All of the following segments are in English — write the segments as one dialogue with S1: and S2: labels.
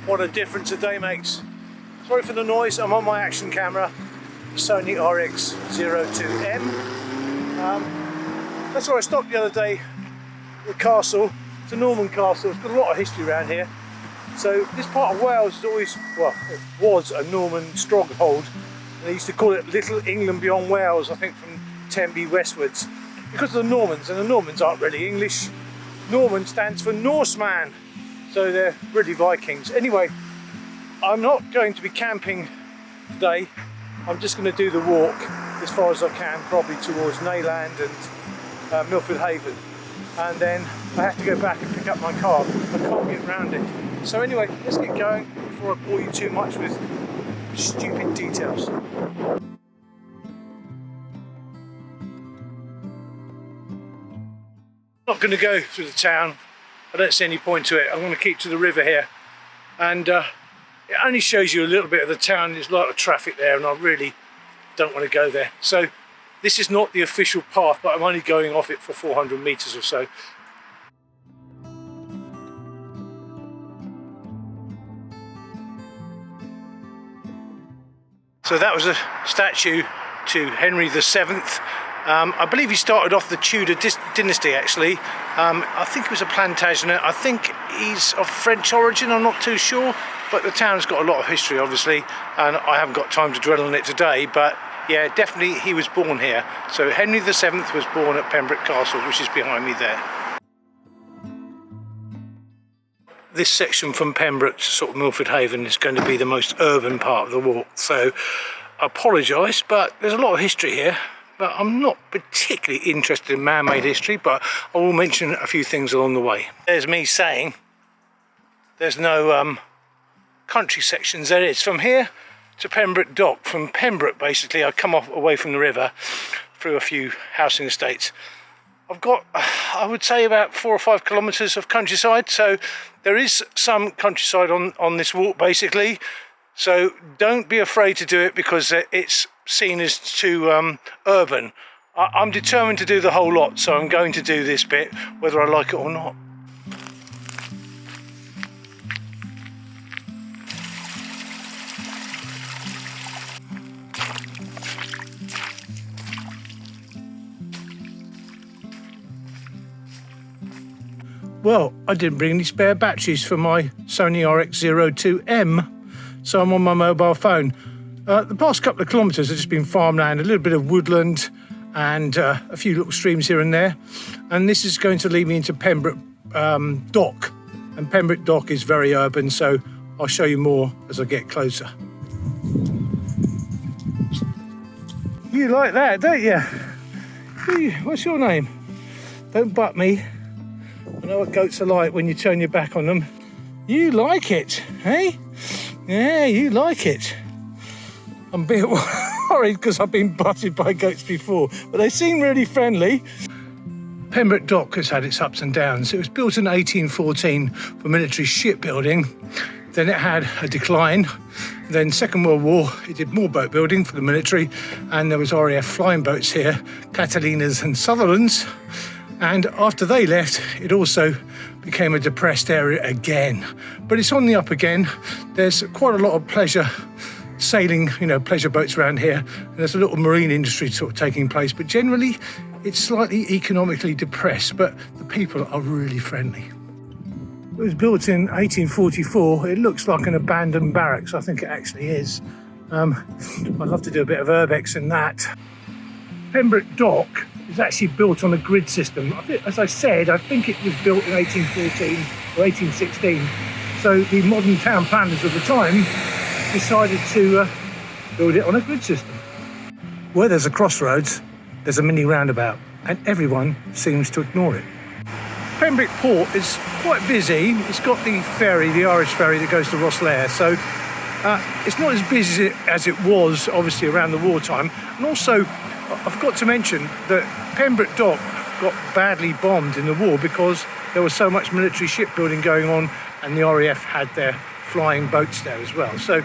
S1: What a difference a day makes. Sorry for the noise, I'm on my action camera, Sony RX02M. That's where I stopped the other day, the castle. It's a Norman castle, it's got a lot of history around here. So this part of Wales is always, well, it was a Norman stronghold. And they used to call it Little England Beyond Wales, I think from Tenby westwards. Because of the Normans, and the Normans aren't really English. Norman stands for Norseman, so they're really Vikings. Anyway, I'm not going to be camping today. I'm just going to do the walk as far as I can, probably towards Neyland and Milford Haven. And then I have to go back and pick up my car. I can't get around it. So anyway, let's get going before I bore you too much with stupid details. I'm not going to go through the town. I don't see any point to it. I'm going to keep to the river here, and it only shows you a little bit of the town. There's a lot of traffic there, and I really don't want to go there. So this is not the official path, but I'm only going off it for 400 meters or so. So that was a statue to Henry VII. I believe he started off the Tudor dynasty actually. I think he was a Plantagenet. I think he's of French origin, I'm not too sure, but the town's got a lot of history obviously, and I haven't got time to dwell on it today, but yeah, definitely he was born here. So Henry VII was born at Pembroke Castle, which is behind me there. This section from Pembroke to sort of Milford Haven is going to be the most urban part of the walk, so I apologise, but there's a lot of history here. But I'm not particularly interested in man-made history, but I will mention a few things along the way. There's me saying there's no country sections. There is. From here to Pembroke Dock, from Pembroke basically, I come off away from the river through a few housing estates. I've got, I would say, about 4 or 5 kilometres of countryside, so there is some countryside on this walk basically. So don't be afraid to do it because it's seen as too urban. I'm determined to do the whole lot, so I'm going to do this bit whether I like it or not. Well, I didn't bring any spare batteries for my Sony RX02M. So I'm on my mobile phone. The past couple of kilometres have just been farmland, a little bit of woodland and a few little streams here and there. And this is going to lead me into Pembroke Dock. And Pembroke Dock is very urban, so I'll show you more as I get closer. You like that, don't you? What's your name? Don't butt me. I know what goats are like when you turn your back on them. You like it, eh? Yeah, you like it. I'm a bit worried because I've been butted by goats before, but they seem really friendly. Pembroke Dock has had its ups and downs. It was built in 1814 for military shipbuilding. Then it had a decline. Then Second World War, it did more boat building for the military, and there was RAF flying boats here, Catalinas and Sutherlands. And after they left, it also became a depressed area again. But it's on the up again. There's quite a lot of pleasure sailing, pleasure boats around here. And there's a little marine industry sort of taking place. But generally, it's slightly economically depressed, but the people are really friendly. It was built in 1844. It looks like an abandoned barracks. I think it actually is. I'd love to do a bit of urbex in that. Pembroke Dock is actually built on a grid system. As I said, I think it was built in 1814 or 1816. So the modern town planners of the time decided to build it on a grid system. Where there's a crossroads, there's a mini roundabout, and everyone seems to ignore it. Pembroke Port is quite busy. It's got the ferry, the Irish ferry that goes to Rosslare, so it's not as busy as it was, obviously, around the wartime. And also, I've got to mention that Pembroke Dock got badly bombed in the war because there was so much military shipbuilding going on, and the RAF had their flying boats there as well. So,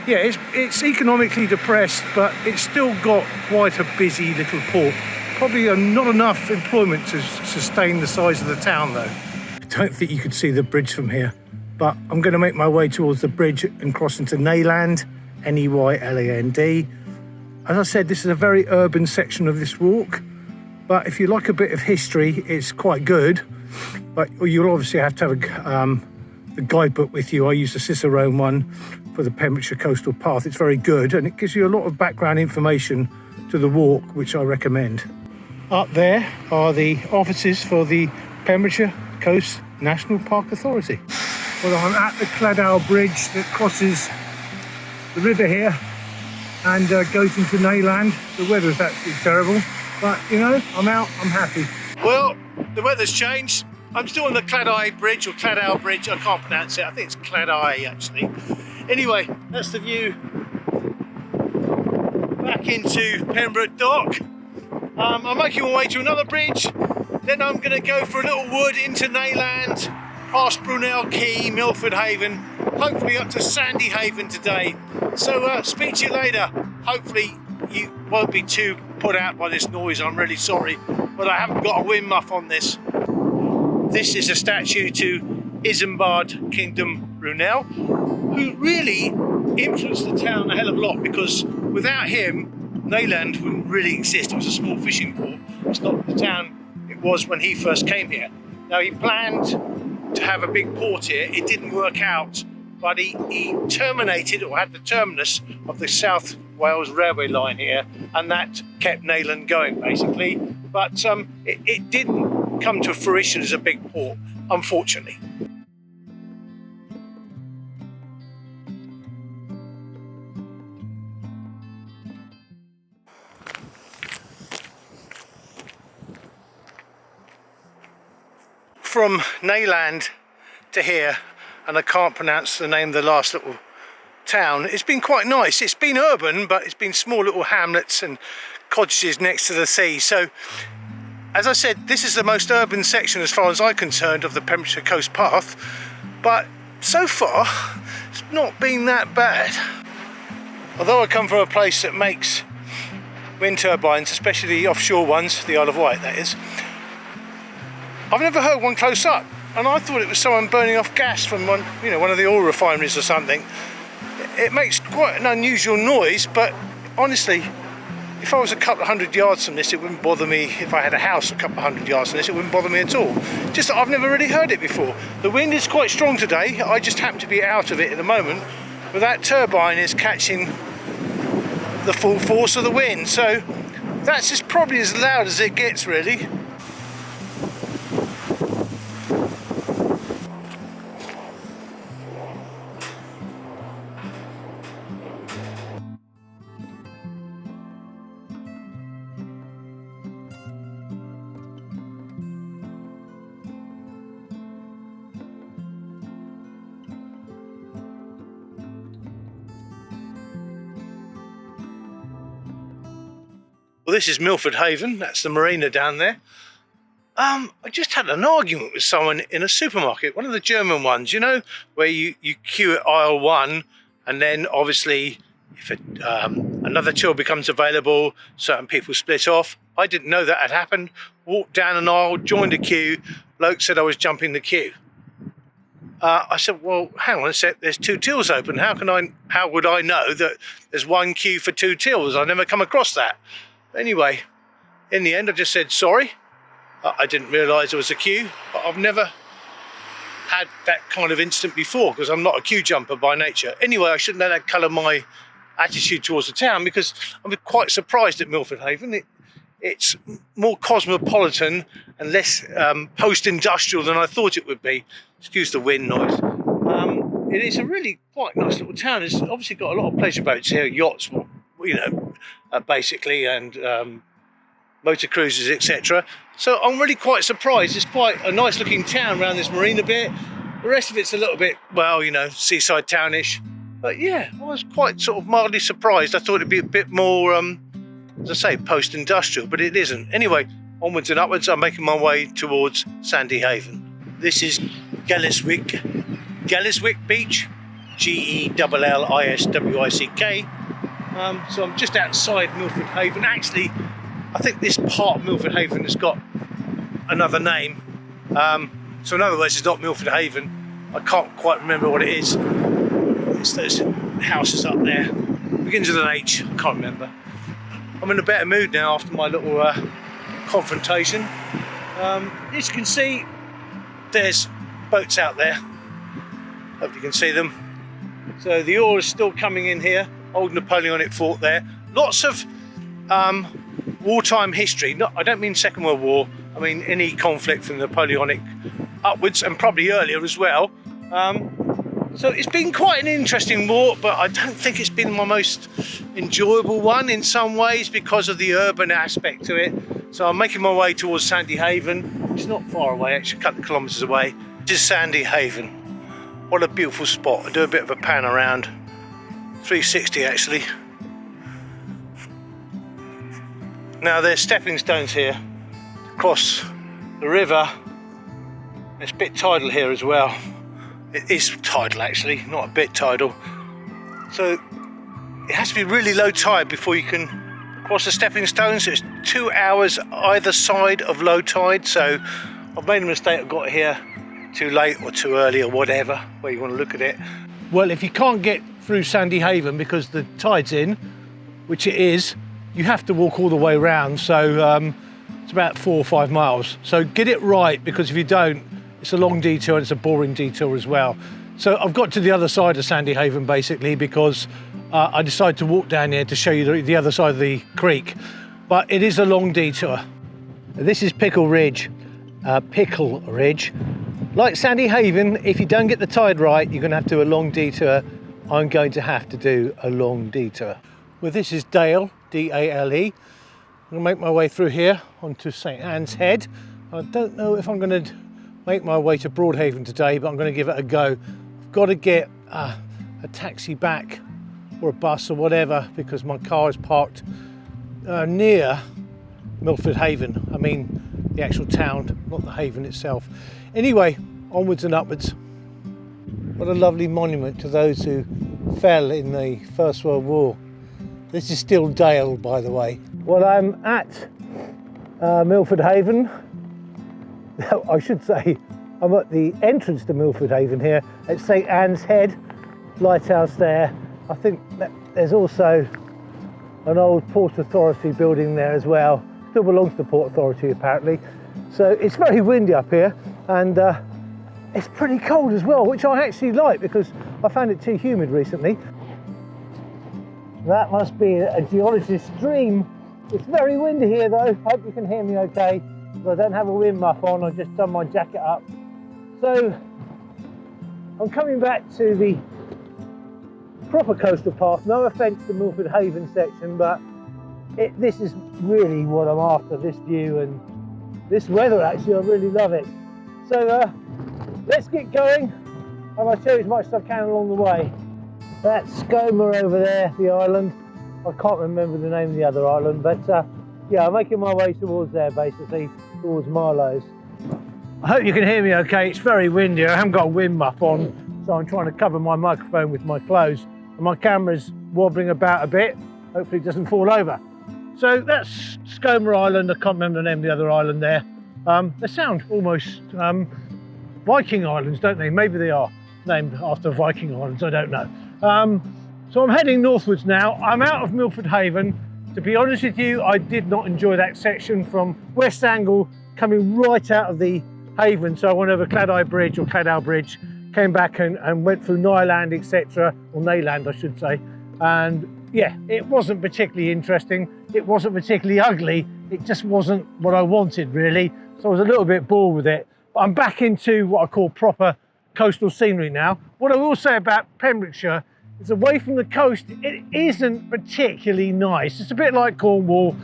S1: yeah, it's economically depressed, but it's still got quite a busy little port. Probably not enough employment to sustain the size of the town, though. I don't think you could see the bridge from here. but I'm going to make my way towards the bridge and cross into Neyland, Neyland. As I said, this is a very urban section of this walk, but if you like a bit of history, it's quite good. But you'll obviously have to have the guidebook with you. I use the Cicerone one for the Pembrokeshire Coastal Path. It's very good, and it gives you a lot of background information to the walk, which I recommend. Up there are the offices for the Pembrokeshire Coast National Park Authority. Well, I'm at the Claddow Bridge that crosses the river here and goes into Neyland. The weather's absolutely terrible, but you know, I'm out, I'm happy. Well, the weather's changed. I'm still on the Claddow Bridge, or Claddow Bridge, I can't pronounce it. I think it's Claddow actually. Anyway, that's the view back into Pembroke Dock. I'm making my way to another bridge, then I'm going to go for a little wood into Neyland, past Brunel Quay, Milford Haven, hopefully up to Sandy Haven today. So speak to you later. Hopefully you won't be too put out by this noise. I'm really sorry, but I haven't got a wind muff on this. This is a statue to Isambard Kingdom Brunel, who really influenced the town a hell of a lot, because without him, Neyland wouldn't really exist. It was a small fishing port. It's not the town it was when he first came here. Now, he planned to have a big port here. It didn't work out, but he terminated, or had the terminus of the South Wales Railway line here, and that kept Neyland going basically. But it didn't come to fruition as a big port, unfortunately. From Neyland to here, and I can't pronounce the name of the last little town, it's been quite nice. It's been urban, but it's been small little hamlets and cottages next to the sea. So as I said, this is the most urban section as far as I'm concerned of the Pembrokeshire Coast Path, but so far it's not been that bad. Although I come from a place that makes wind turbines, especially the offshore ones, the Isle of Wight that is, I've never heard one close up, and I thought it was someone burning off gas from one of the oil refineries or something. It makes quite an unusual noise, but honestly, if I was a couple of 100 yards from this, it wouldn't bother me. If I had a house a couple of 100 yards from this, it wouldn't bother me at all. Just that I've never really heard it before. The wind is quite strong today. I just happen to be out of it at the moment, but that turbine is catching the full force of the wind, so that's just probably as loud as it gets, really. Well, this is Milford Haven, that's the marina down there. I just had an argument with someone in a supermarket, one of the German ones, you know, where you queue at aisle 1, and then obviously if another till becomes available, certain people split off. I didn't know that had happened. Walked down an aisle, joined a queue, bloke said I was jumping the queue. I said, well, hang on a sec, there's 2 tills open. How would I know that there's one queue for 2 tills? I've never come across that. Anyway, in the end, I just said sorry. I didn't realise there was a queue, but I've never had that kind of incident before because I'm not a queue jumper by nature. Anyway, I shouldn't let that colour my attitude towards the town, because I'm quite surprised at Milford Haven. It's more cosmopolitan and less post-industrial than I thought it would be. Excuse the wind noise. It is a really quite nice little town. It's obviously got a lot of pleasure boats here, yachts, basically, and motor cruisers, etc. So I'm really quite surprised. It's quite a nice looking town around this marina bit. The rest of it's a little bit, well, seaside townish. But yeah, I was quite sort of mildly surprised. I thought it'd be a bit more, as I say, post-industrial, but it isn't. Anyway, onwards and upwards, I'm making my way towards Sandy Haven. This is Galliswick Beach, Gelliswick. So I'm just outside Milford Haven. Actually, I think this part of Milford Haven has got another name. So in other words, it's not Milford Haven. I can't quite remember what it is. It's those houses up there. Begins with an H, I can't remember. I'm in a better mood now after my little confrontation. As you can see, there's boats out there. Hope you can see them. So the ore is still coming in here. Old Napoleonic fort there. Lots of wartime history. I don't mean Second World War. I mean any conflict from the Napoleonic upwards, and probably earlier as well. So it's been quite an interesting walk, but I don't think it's been my most enjoyable one in some ways because of the urban aspect to it. So I'm making my way towards Sandy Haven, which is not far away, actually a couple of kilometres away. This is Sandy Haven. What a beautiful spot. I'll do a bit of a pan around. 360 actually. Now there's stepping stones here across the river. It's a bit tidal here as well. It is tidal actually, not a bit tidal. So it has to be really low tide before you can cross the stepping stones. So it's 2 hours either side of low tide. So I've made a mistake, I've got here too late or too early or whatever, where you want to look at it. Well, if you can't get through Sandy Haven because the tide's in, which it is, you have to walk all the way around. So it's about 4 or 5 miles. So get it right, because if you don't, it's a long detour and it's a boring detour as well. So I've got to the other side of Sandy Haven basically because I decided to walk down here to show you the other side of the creek. But it is a long detour. This is Pickle Ridge. Like Sandy Haven, if you don't get the tide right, you're going to have to do a long detour. I'm going to have to do a long detour. Well, this is Dale, D-A-L-E. I'm going to make my way through here onto St Anne's Head. I don't know if I'm going to make my way to Broadhaven today, but I'm going to give it a go. I've got to get a taxi back or a bus or whatever because my car is parked near Milford Haven. I mean the actual town, not the haven itself. Anyway, onwards and upwards. What a lovely monument to those who fell in the First World War. This is still Dale, by the way. Well, I'm at Milford Haven. I should say I'm at the entrance to Milford Haven here at St Anne's Head, lighthouse there. I think that there's also an old Port Authority building there as well. Still belongs to the Port Authority apparently. So it's very windy up here and it's pretty cold as well, which I actually like because I found it too humid recently. That must be a geologist's dream. It's very windy here though. Hope you can hear me okay. I don't have a wind muff on, I've just done my jacket up. So I'm coming back to the proper coastal path. No offence to Milford Haven section, but this is really what I'm after, this view and this weather actually, I really love it. So let's get going and I'll show you as much as I can along the way. That's Skomer over there, the island. I can't remember the name of the other island, but yeah, I'm making my way towards there basically, towards Marlowe's. I hope you can hear me okay. It's very windy. I haven't got a wind muff on, so I'm trying to cover my microphone with my clothes. And my camera's wobbling about a bit. Hopefully it doesn't fall over. So that's Skomer Island. I can't remember the name of the other island there. They sound almost Viking islands, don't they? Maybe they are named after Viking islands, I don't know. So I'm heading northwards now. I'm out of Milford Haven. To be honest with you, I did not enjoy that section from West Angle coming right out of the haven. So I went over Cladeye Bridge or Cladell Bridge, came back and went through Neyland, etc. Or Neyland, I should say. And yeah, it wasn't particularly interesting. It wasn't particularly ugly. It just wasn't what I wanted, really. So I was a little bit bored with it. But I'm back into what I call proper coastal scenery now. What I will say about Pembrokeshire is away from the coast, it isn't particularly nice. It's a bit like Cornwall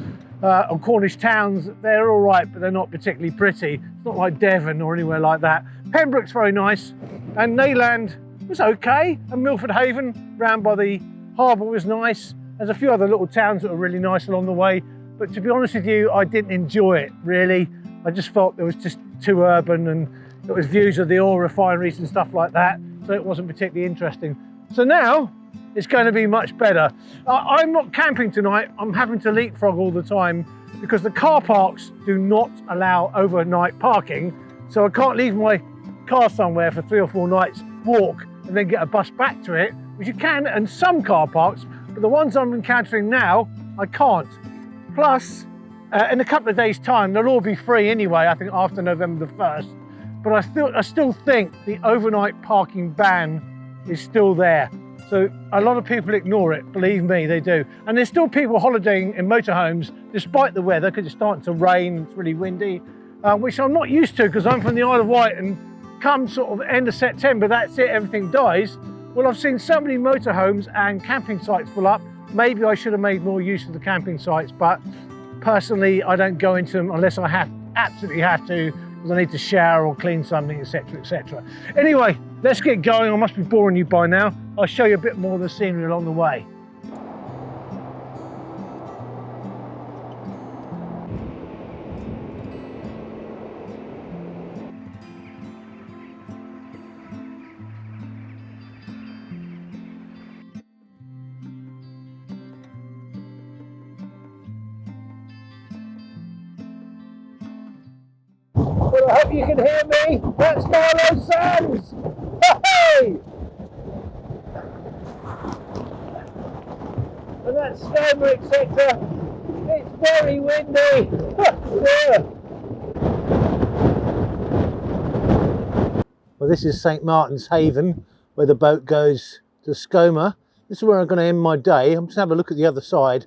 S1: or Cornish towns. They're all right, but they're not particularly pretty. It's not like Devon or anywhere like that. Pembroke's very nice, and Neyland was okay, and Milford Haven round by the harbour was nice. There's a few other little towns that were really nice along the way, but to be honest with you, I didn't enjoy it really. I just felt it was just too urban, and it was views of the oil refineries and stuff like that, so it wasn't particularly interesting. So now it's going to be much better. I'm not camping tonight. I'm having to leapfrog all the time because the car parks do not allow overnight parking. So I can't leave my car somewhere for 3 or 4 nights, walk, and then get a bus back to it, which you can in some car parks, but the ones I'm encountering now, I can't. Plus, in a couple of days' time, they'll all be free anyway, I think after November the 1st. But I still think the overnight parking ban is still there. So a lot of people ignore it, believe me, they do. And there's still people holidaying in motorhomes despite the weather, because it's starting to rain, it's really windy, which I'm not used to because I'm from the Isle of Wight, and come sort of end of September, that's it, everything dies. Well, I've seen so many motorhomes and camping sites fill up. Maybe I should have made more use of the camping sites, but personally, I don't go into them unless I absolutely have to, because I need to shower or clean something, etc, etc. Anyway, let's get going. I must be boring you by now. I'll show you a bit more of the scenery along the way. Well, I hope you can hear me. That's Marlow Sands. Hey! And that's Pembroke sector. It's very windy. Yeah. Well, this is St Martin's Haven, where the boat goes to Skomer. This is where I'm going to end my day. I'm just having a look at the other side.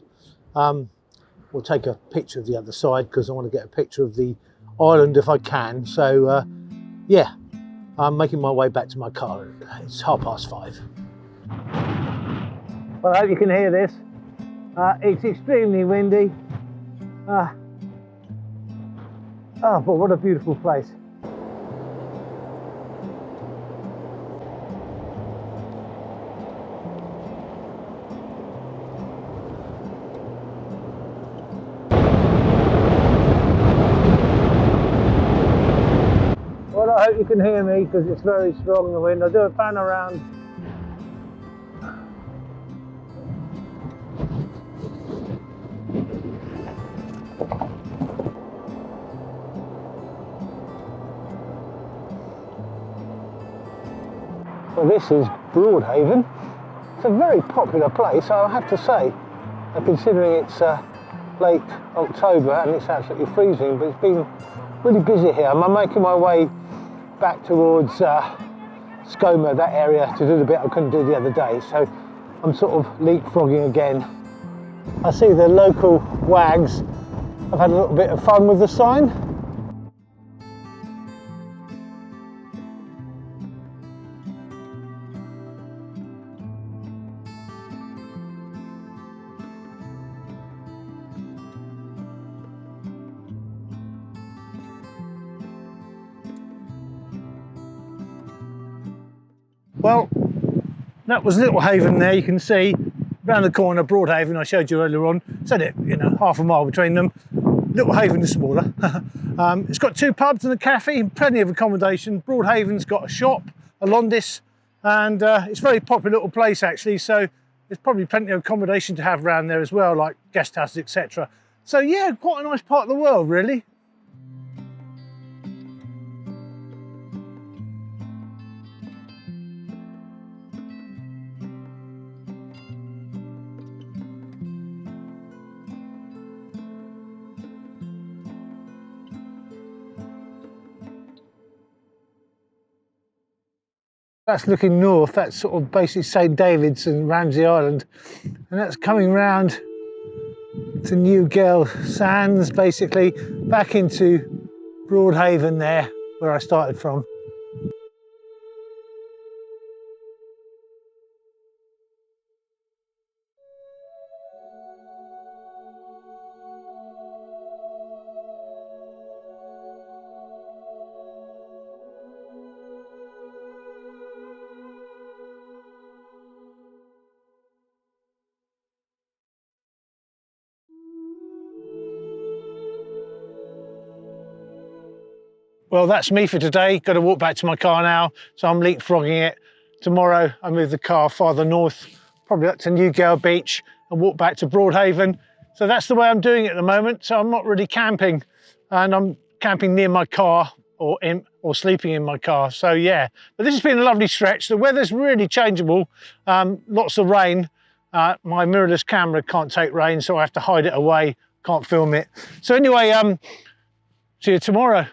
S1: We'll take a picture of the other side because I want to get a picture of the island if I can. So yeah, I'm making my way back to my car. It's 5:30. Well, I hope you can hear this. It's extremely windy. Oh, but what a beautiful place. I hope you can hear me because it's very strong, the wind. I'll do a pan around. Well, this is Broadhaven. It's a very popular place, I have to say, considering it's late October and it's absolutely freezing, but it's been really busy here. I'm making my way back towards Skomer, that area, to do the bit I couldn't do the other day. So I'm sort of leapfrogging again. I see the local wags have had a little bit of fun with the sign. Well, that was Little Haven there. You can see round the corner, Broadhaven, I showed you earlier on. It's only, half a mile between them. Little Haven is smaller. It's got 2 pubs and a cafe and plenty of accommodation. Broadhaven's got a shop, a Londis, and it's a very popular little place actually. So there's probably plenty of accommodation to have around there as well, like guest houses, etc. So yeah, quite a nice part of the world, really. That's looking north, that's sort of basically St David's and Ramsey Island, and that's coming round to Newgale Sands, basically back into Broadhaven there, where I started from. Well, that's me for today. Got to walk back to my car now, so I'm leapfrogging it. Tomorrow I move the car farther north, probably up to Newgale Beach, and walk back to Broadhaven. So that's the way I'm doing it at the moment. So I'm not really camping, and I'm camping near my car or sleeping in my car. So yeah, but this has been a lovely stretch. The weather's really changeable, lots of rain. My mirrorless camera can't take rain, so I have to hide it away, can't film it. So anyway, see you tomorrow.